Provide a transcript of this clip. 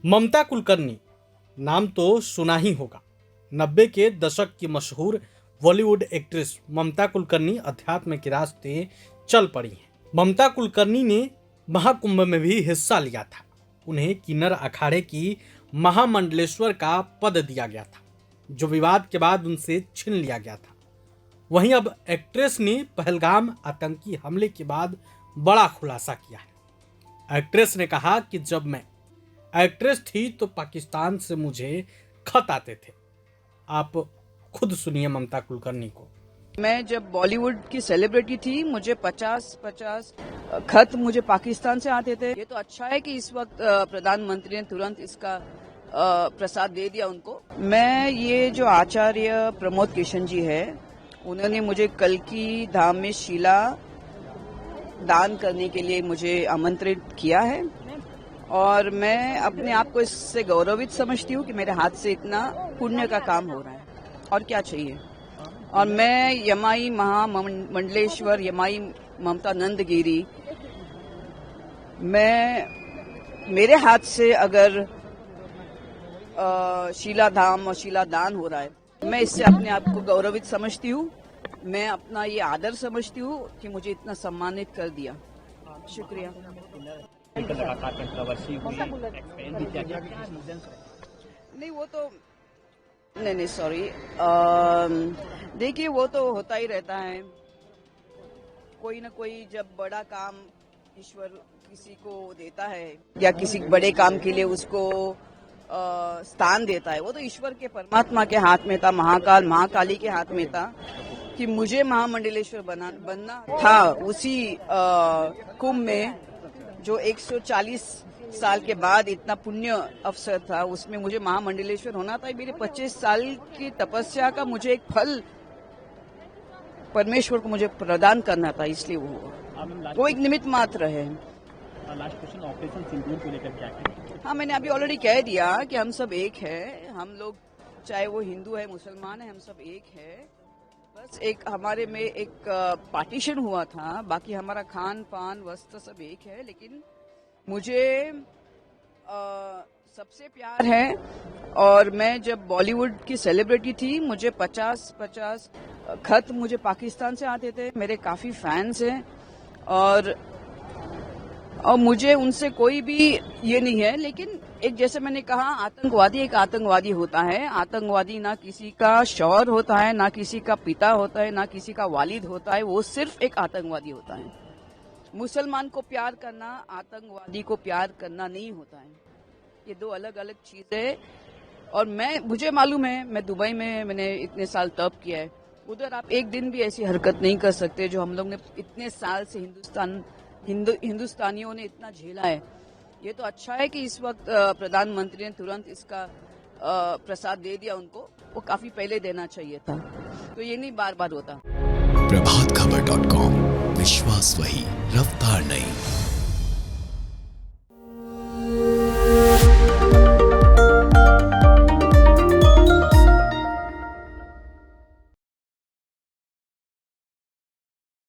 ममता कुलकर्णी नाम तो सुना ही होगा। 90 के दशक की मशहूर बॉलीवुड एक्ट्रेस ममता कुलकर्णी अध्यात्म के रास्ते चल पड़ी हैं। ममता कुलकर्णी ने महाकुंभ में भी हिस्सा लिया था। उन्हें किन्नर अखाड़े की महामंडलेश्वर का पद दिया गया था, जो विवाद के बाद उनसे छीन लिया गया था। वहीं अब एक्ट्रेस ने पहलगाम आतंकी हमले के बाद बड़ा खुलासा किया है। एक्ट्रेस ने कहा कि जब मैं एक्ट्रेस थी तो पाकिस्तान से मुझे खत आते थे। आप खुद सुनिए ममता कुलकर्णी को। मैं जब बॉलीवुड की सेलिब्रिटी थी, मुझे 50 खत मुझे पाकिस्तान से आते थे। ये तो अच्छा है कि इस वक्त प्रधानमंत्री ने तुरंत इसका प्रसाद दे दिया उनको। मैं ये जो आचार्य प्रमोद किशन जी है, उन्होंने मुझे कल्कि धाम में शीला दान करने के लिए मुझे आमंत्रित किया है और मैं अपने आप को इससे गौरवित समझती हूँ कि मेरे हाथ से इतना पुण्य का काम हो रहा है। और क्या चाहिए। और मैं यमाई महामंडलेश्वर यमाई ममता नंदगिरी, मेरे हाथ से अगर शीलाधाम और शीलादान हो रहा है, मैं इससे अपने आप को गौरवित समझती हूँ। मैं अपना ये आदर समझती हूँ कि मुझे इतना सम्मानित कर दिया। शुक्रिया। नहीं वो तो नहीं सॉरी, देखिए वो तो होता ही रहता है। कोई ना कोई जब बड़ा काम ईश्वर किसी को देता है या किसी बड़े काम के लिए उसको स्थान देता है, वो तो ईश्वर के परमात्मा के हाथ में था, महाकाली के हाथ में था कि मुझे महामंडलेश्वर बनना था। उसी कुंभ में जो 140 साल के बाद इतना पुण्य अवसर था, उसमें मुझे महामंडलेश्वर होना था। मेरे 25 साल की तपस्या का मुझे एक फल परमेश्वर को मुझे प्रदान करना था, इसलिए वो एक निमित्त मात्र है। लास्ट क्वेश्चन, ऑपरेशन सिंदूर को लेकर क्या कहें? हाँ, मैंने अभी ऑलरेडी कह दिया कि हम सब एक है। हम लोग चाहे वो हिंदू है मुसलमान है, हम सब एक है। बस एक हमारे में एक पार्टीशन हुआ था, बाकी हमारा खान पान वस्त्र सब एक है। लेकिन मुझे सबसे प्यार है। और मैं जब बॉलीवुड की सेलिब्रिटी थी, मुझे 50 खत मुझे पाकिस्तान से आते थे। मेरे काफी फैंस हैं और मुझे उनसे कोई भी ये नहीं है। लेकिन एक जैसे मैंने कहा, आतंकवादी एक आतंकवादी होता है। आतंकवादी ना किसी का शौहर होता है, ना किसी का पिता होता है, ना किसी का वालिद होता है। वो सिर्फ एक आतंकवादी होता है। मुसलमान को प्यार करना आतंकवादी को प्यार करना नहीं होता है। ये दो अलग अलग चीजें। और मुझे मालूम है, मैं दुबई में मैंने इतने साल तप किया है। उधर आप एक दिन भी ऐसी हरकत नहीं कर सकते जो हम लोग ने इतने साल से हिंदुस्तानियों ने इतना झेला है। ये तो अच्छा है कि इस वक्त प्रधानमंत्री ने तुरंत इसका प्रसाद दे दिया उनको। वो काफी पहले देना चाहिए था, तो ये नहीं बार बार होता। प्रभातखबर.com, विश्वास वही, रफ्तार नहीं।